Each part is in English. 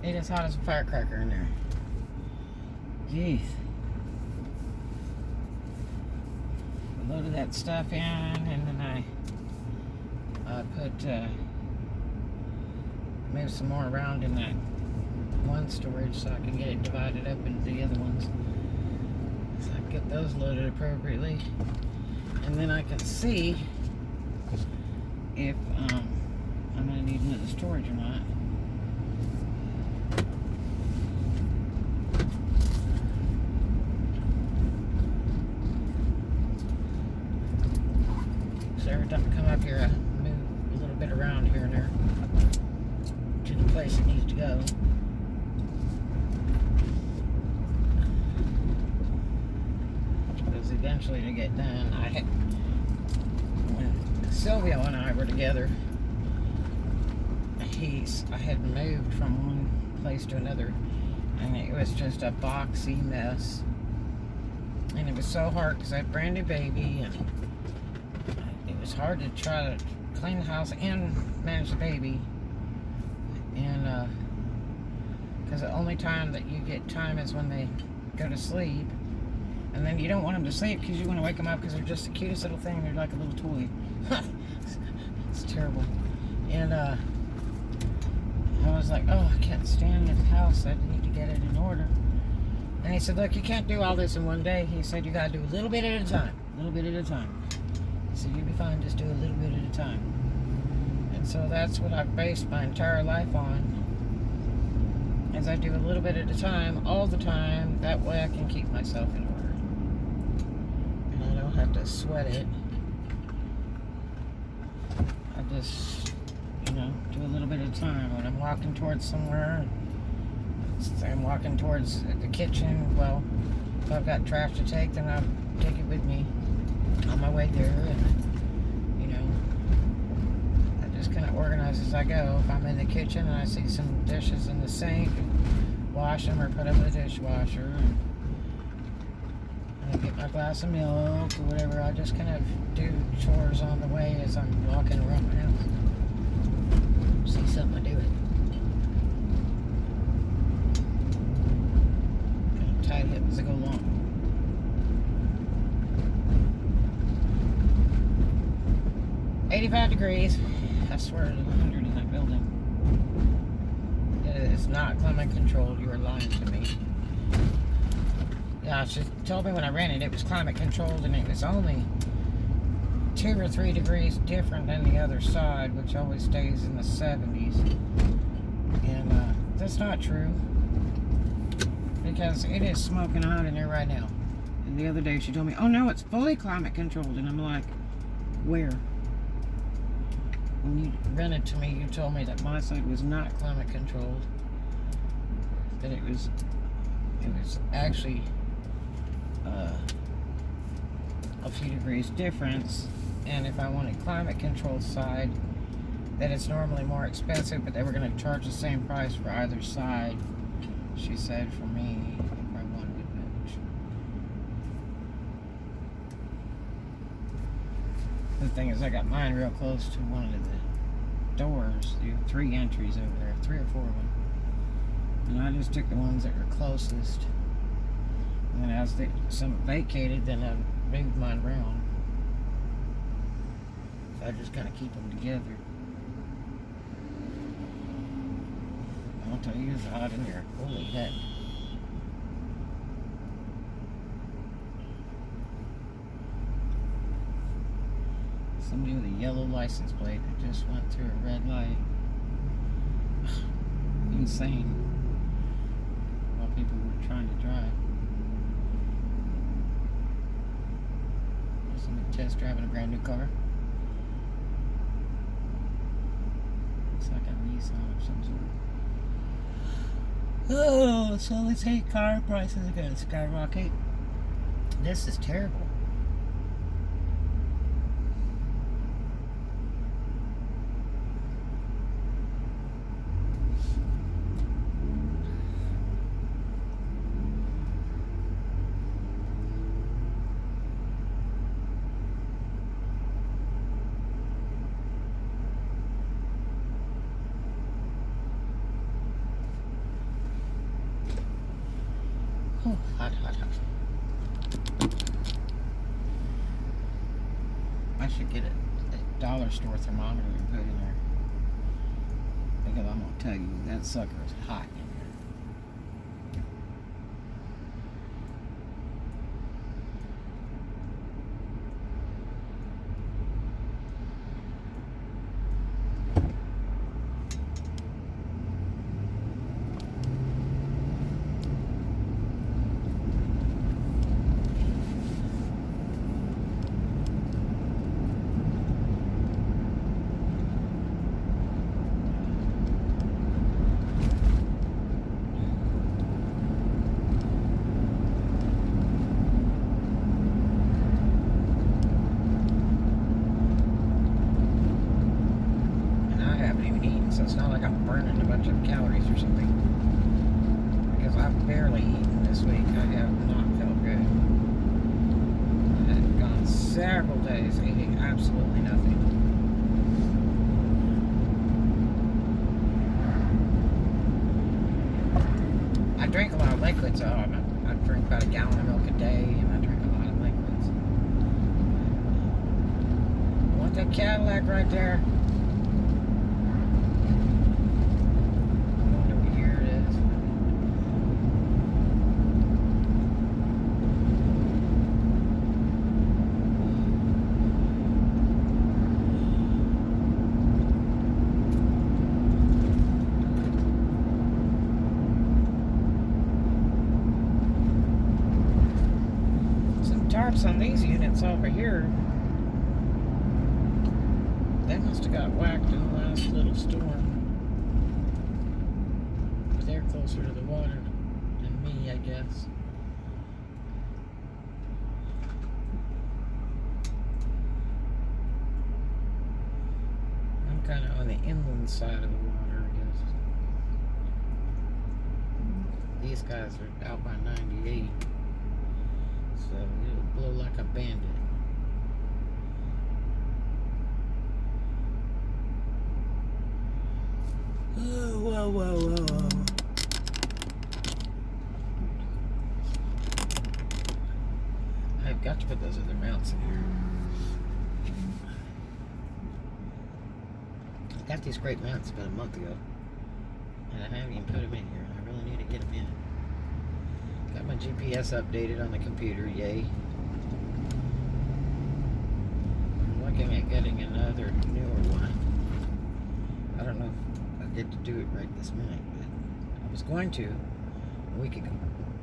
It is hot as a firecracker in there. Jeez. I loaded that stuff in, and then I moved some more around in that one storage so I can get it divided up into the other ones. So I can get those loaded appropriately. And then I can see if I'm going to need another storage or not. So every time I come up here, I move a little bit around here and there to the place it needs to go. Because eventually to get done, when Silvio and I were together, I had moved from one place to another, and it was just a boxy mess. And it was so hard because I had a brand new baby, and it was hard to try to clean the house and manage the baby. And because the only time that you get time is when they go to sleep, and then you don't want them to sleep because you want to wake them up because they're just the cutest little thing. They're like a little toy. It's terrible. And I was like, oh, I can't stand this house. I need to get it in order. And he said, look, you can't do all this in one day. He said, you got to do a little bit at a time. A little bit at a time. He said, you'll be fine. Just do a little bit at a time. And so that's what I've based my entire life on. As I do a little bit at a time, all the time. That way I can keep myself in order. And I don't have to sweat it. I just, do a little bit at a time. When I'm walking towards somewhere, say I'm walking towards the kitchen, well, if I've got trash to take, then I'll take it with me on my way there. And, I just kind of organize as I go. If I'm in the kitchen and I see some dishes in the sink, wash them or put them in the dishwasher. And I get my glass of milk or whatever. I just kind of do chores on the way as I'm walking around my house. See something, I do it. Kind of tight hip as I go along. $85. I swear it was 100 in that building. It is not climate controlled. You are lying to me. Yeah, she told me when I rented it was climate controlled, and it was only 2 or 3 degrees different than the other side, which always stays in the 70s. And that's not true, because it is smoking hot in there right now. And the other day she told me, oh no, it's fully climate controlled. And I'm like, where? When you rented to me, you told me that my side was not climate controlled, that it was actually a few degrees difference. And if I wanted climate controlled side, that it's normally more expensive, but they were going to charge the same price for either side, she said, for me, if I wanted it. The thing is, I got mine real close to one of the doors. There are 3 entries over there, 3 or 4 of them. And I just took the ones that were closest. And then as some vacated, then I moved mine around. I just kind of keep them together. I'll tell you, it's hot in here. Holy heck. Somebody with a yellow license plate that just went through a red light. Insane. While people were trying to drive. Somebody test driving a brand new car. Looks like a Nissan of some sort. Oh, so let's say car prices are going to skyrocket. This is terrible. Ooh, hot, hot, hot. I should get a dollar store thermometer and put in there. Because I'm going to tell you, that sucker is hot in there. So it's not like I'm burning a bunch of calories or something. Because I've barely eaten this week. I have not felt good. I had gone several days eating absolutely nothing. I drink a lot of liquids, though. I drink about a gallon of milk a day, and I drink a lot of liquids. Want that Cadillac right there? Tarps on these units over here, they must have got whacked in the last little storm. But they're closer to the water than me, I guess. I'm kind of on the inland side of the water, I guess. These guys are out by 98. So it'll blow like a bandit. Oh, whoa, whoa, whoa, whoa. I've got to put those other mounts in here. I got these great mounts about a month ago, and I haven't even put them in here, and I really need to get them in. Got my GPS updated on the computer, yay. I'm looking at getting another newer one. I don't know if I get to do it right this minute, but I was going to a week ago,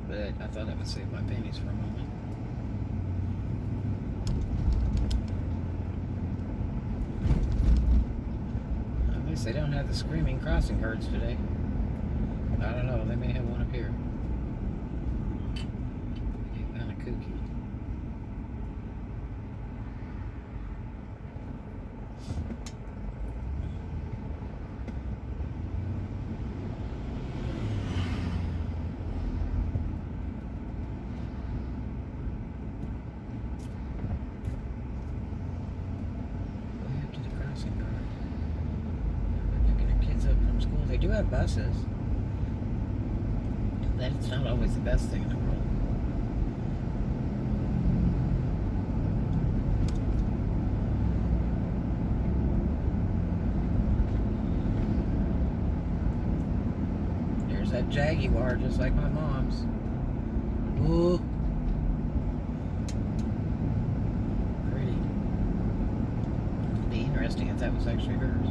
but I thought I would save my pennies for a moment. At least they don't have the screaming crossing guards today. I don't know, they may have one up here. Kooky. Way up to the crossing guard. They're picking their kids up from school. They do have buses. That's not always the best thing in the world. That Jaguar, just like my mom's. Ooh. Pretty. It'd be interesting if that was actually hers.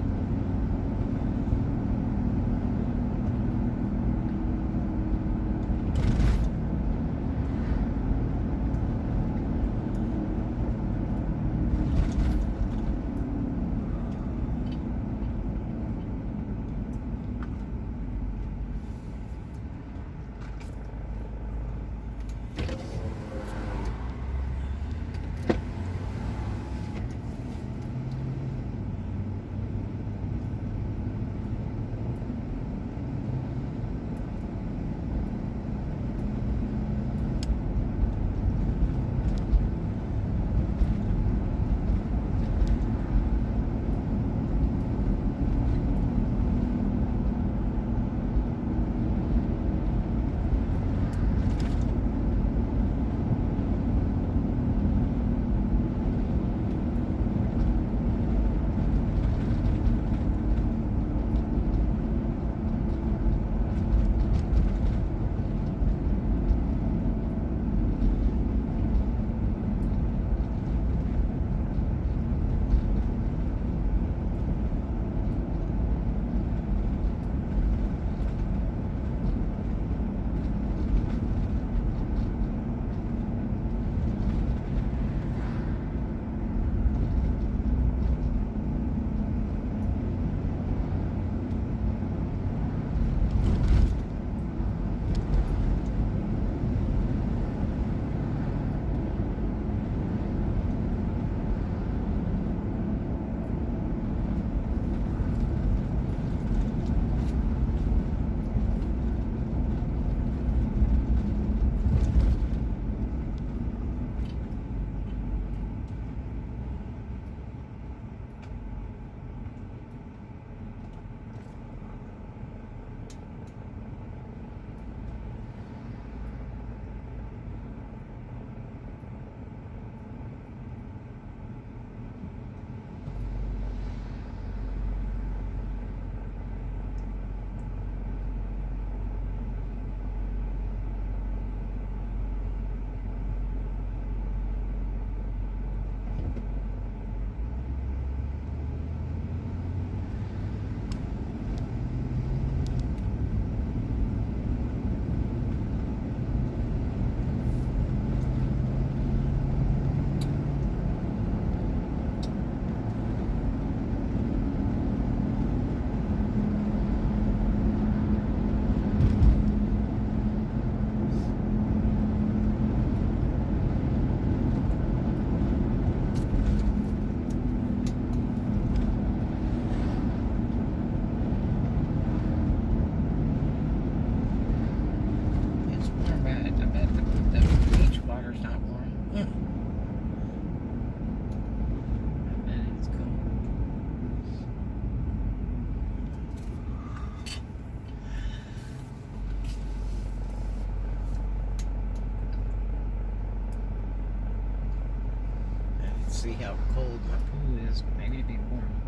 see how cold my pool is, but maybe it'd be warm.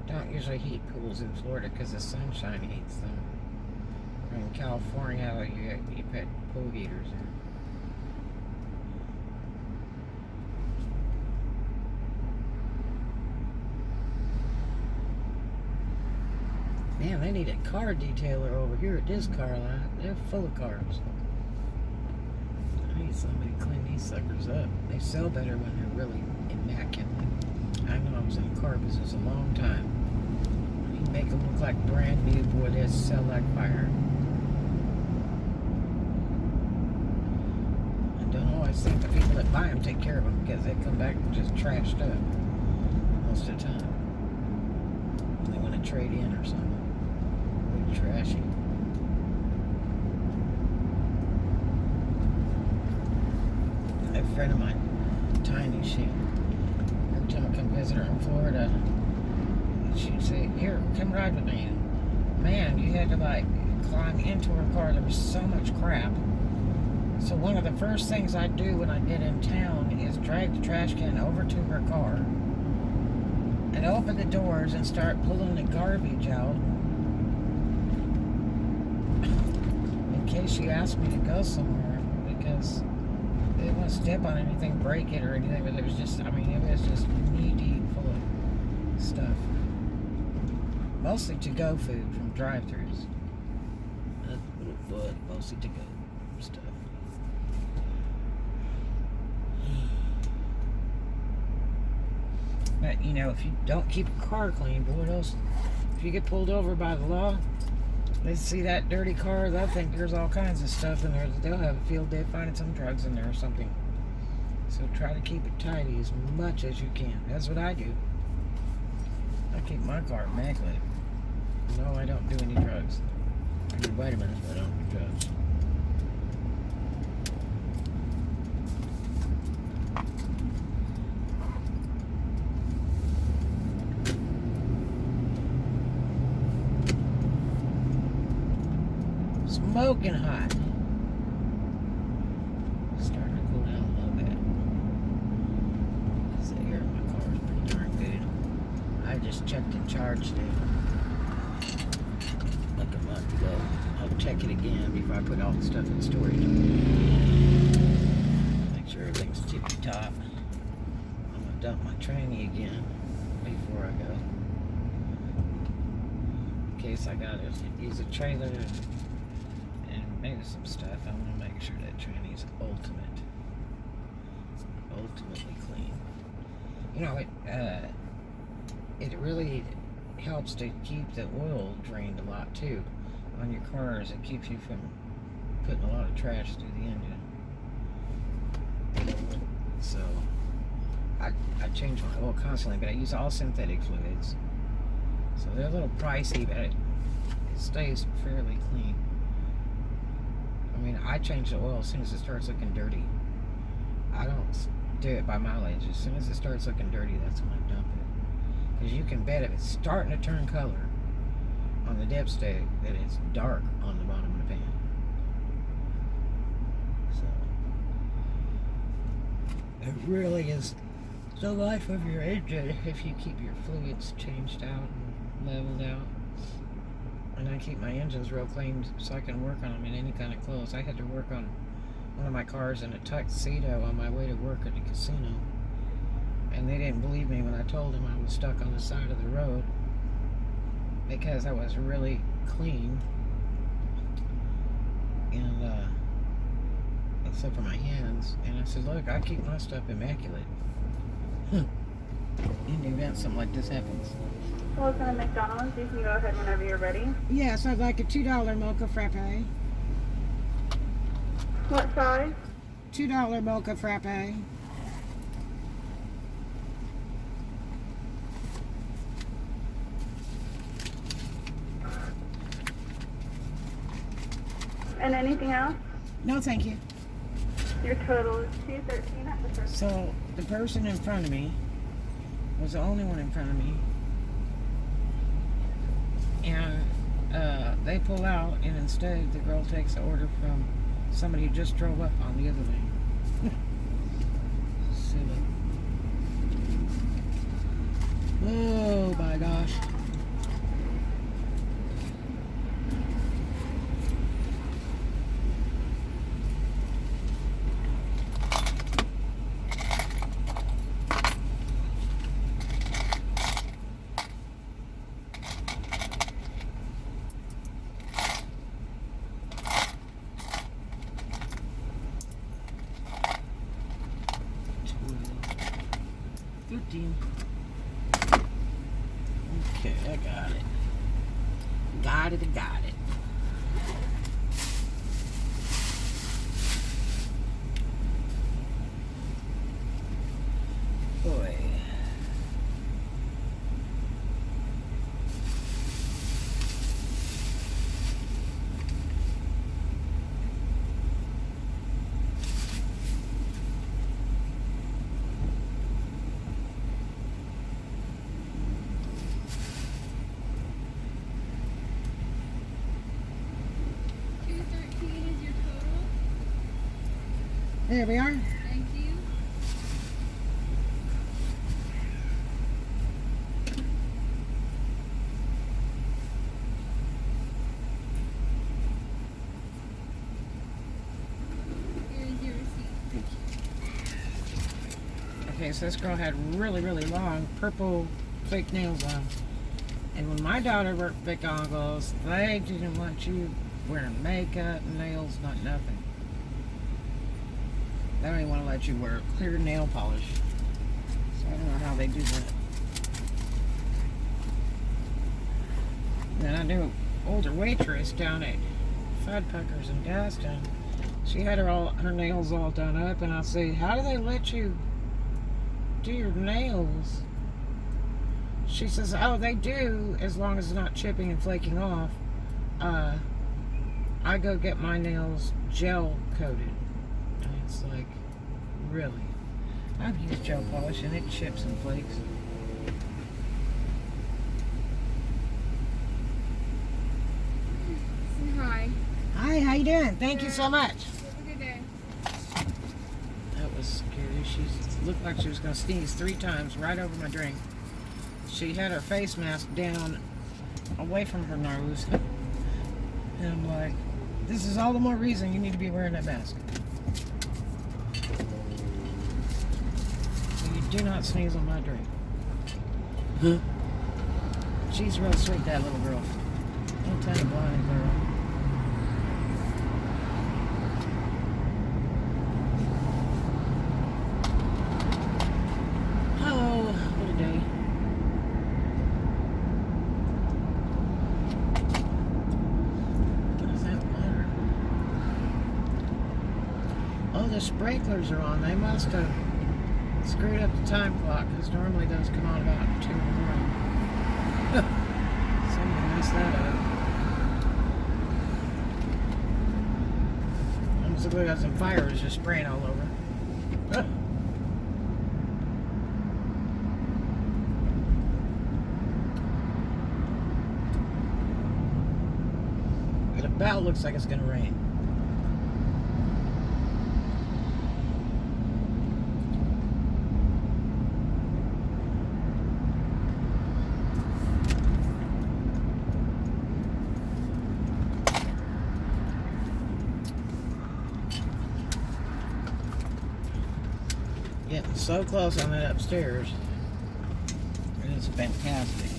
Don't usually heat pools in Florida because the sunshine heats them. In California, you put pool heaters in. Man, they need a car detailer over here at this car lot. They're full of cars. I need somebody to clean these suckers up. They sell better when they're really immaculate. I know I was in the car business a long time. You make them look like brand new, boy, they sell like fire. I don't always think the people that buy them take care of them because they come back just trashed up most of the time. They want to trade in or something. Really trashy. A friend of mine, Tiny, every time I come visit her in Florida, she'd say, "Here, come ride with me." Man, you had to like climb into her car. There was so much crap. So one of the first things I do when I get in town is drag the trash can over to her car and open the doors and start pulling the garbage out in case she asks me to go somewhere, because they didn't want to step on anything, break it or anything, but it was just, I mean, it was just knee deep full of stuff. Mostly to-go food from drive-thrus. But mostly to-go stuff. But, you know, if you don't keep a car clean, boy, those, if you get pulled over by the law, they see that dirty car, they'll think there's all kinds of stuff in there. They'll have a field day finding some drugs in there or something. So try to keep it tidy as much as you can. That's what I do. I keep my car immaculate. No, I don't do any drugs. I do vitamins, but I don't do drugs. Smoking hot. Starting to cool down a little bit. The air in my car is pretty darn good. I just checked and charged it like a month ago. I'll check it again before I put all the stuff in storage. Make sure everything's tippy top. I'm gonna dump my tranny again before I go. In case I gotta use a trailer and maybe some stuff. I want to make sure that tranny's ultimately clean. You know, it really helps to keep the oil drained a lot too on your cars. It keeps you from putting a lot of trash through the engine. So I change my oil constantly, but I use all synthetic fluids. So they're a little pricey, but it stays fairly clean. I mean, I change the oil as soon as it starts looking dirty. I don't do it by mileage. As soon as it starts looking dirty, that's when I dump it. Because you can bet if it's starting to turn color on the dipstick, that it's dark on the bottom of the pan. So, it really is the life of your engine if you keep your fluids changed out and leveled out. And I keep my engines real clean so I can work on them in any kind of clothes. I had to work on one of my cars in a tuxedo on my way to work at the casino. And they didn't believe me when I told them I was stuck on the side of the road because I was really clean. And, except for my hands. And I said, look, I keep my stuff immaculate. In the event something like this happens. Welcome to McDonald's. You can go ahead whenever you're ready. Yes, I'd like a $2 mocha frappe. What size? $2 mocha frappe. And anything else? No, thank you. Your total is $2.13 at the first. So the person in front of me was the only one in front of me, and they pull out, and instead the girl takes the order from somebody who just drove up on the other lane. Silly. Oh my gosh. Okay, I got it. Got it. Boy. There we are. Thank you. Here's your receipt. Okay, so this girl had really, really long purple fake nails on. And when my daughter worked Vic Goggles, they didn't want you wearing makeup, nails, not nothing. They don't even want to let you wear clear nail polish. So I don't know how they do that. Then I knew an older waitress down at Fudpuckers in Gaston. She had her nails all done up, and I say, "How do they let you do your nails?" She says, "Oh, they do, as long as it's not chipping and flaking off. I go get my nails gel coated." And it's like, really? I've used gel polish and it chips and flakes. Hi. Hi, how you doing? Thank you so much. Have a good day. That was scary. She looked like she was going to sneeze 3 times right over my drink. She had her face mask down away from her nose. And I'm like, this is all the more reason you need to be wearing that mask. So you do not sneeze on my drink. Huh? She's real sweet, that little girl. Little tiny blonde girl. Oh, what a day. What is that water? Oh, the sprinklers are on. They must have screwed up the time clock, because normally those come on about 2 in the morning. Somebody messed that up. Almost looked like some fire was just spraying all over. It about looks like it's going to rain. Getting so close on that upstairs. It is fantastic.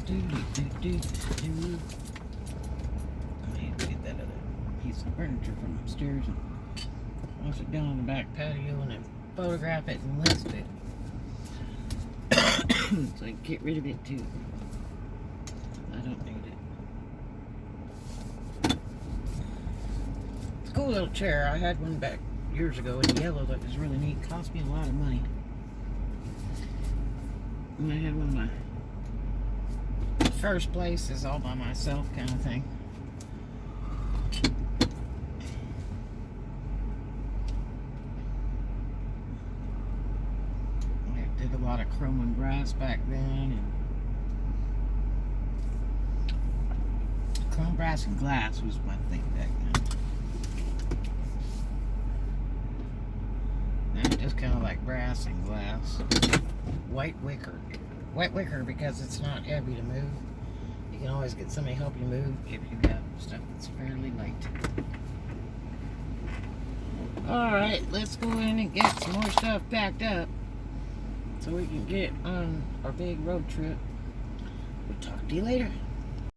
I need to get that other piece of furniture from upstairs and wash it down on the back patio and then photograph it and list it. So I can get rid of it too. I don't need it. It's a cool little chair. I had one back years ago in yellow that was really neat. Cost me a lot of money. And I had one of my first places all by myself kind of thing. I did a lot of chrome and brass back then, and chrome, brass, and glass was my thing back then. Now just kind of like brass and glass. White wicker. White wicker because it's not heavy to move. You can always get somebody to help you move if you have stuff that's fairly light. Alright, let's go in and get some more stuff packed up so we can get on our big road trip. We'll talk to you later.